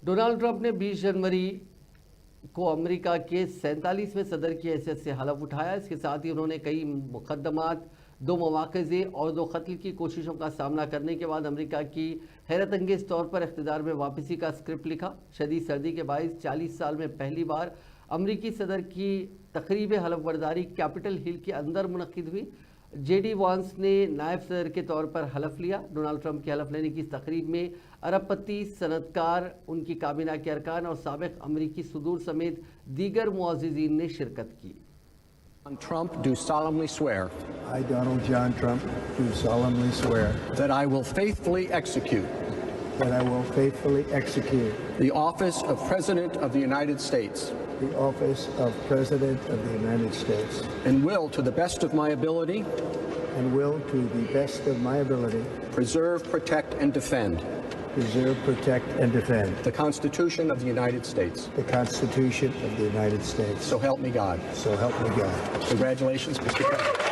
Donald Trump ने 20 जनवरी को America के 47वें सदर की हैसियत से हलफ उठाया। इसके साथ ही उन्होंने कई मुकदमात, 2 मवाख़ज़े और 2 कत्ल की कोशिशों का सामना करने के बाद अमेरिका की हैरत अंगेज़ तौर पर इक़्तिदार में वापसी का स्क्रिप्ट लिखा। शदीद सर्दी के बायस 40 साल में पहली बार अमरीकी सदर की तकरीब हलफ बर्दारी कैपिटल हिल के अंदर मुनक़िद हुई। जेडी वांस ने नायब सदर के तौर पर हलफ लिया। डोनाल्ड ट्रंप के हलफ लेने की इस तकरीब में अरबपति, सनतकार, उनकी काबीना के अरकान और साबिक़ अमरीकी सदूर समेत दीगर मुअज़्ज़िज़ीन ने शिरकत की। Trump do solemnly swear. I, Donald John Trump, do solemnly swear That I will faithfully execute. that I will faithfully execute The office of President of the United States. the office of President of the United States And will, to the best of my ability, and will, to the best of my ability, preserve, protect, and defend preserve, protect, and defend the Constitution of the United States. the Constitution of the United States. So help me God. So help me God. Congratulations, Mr. President.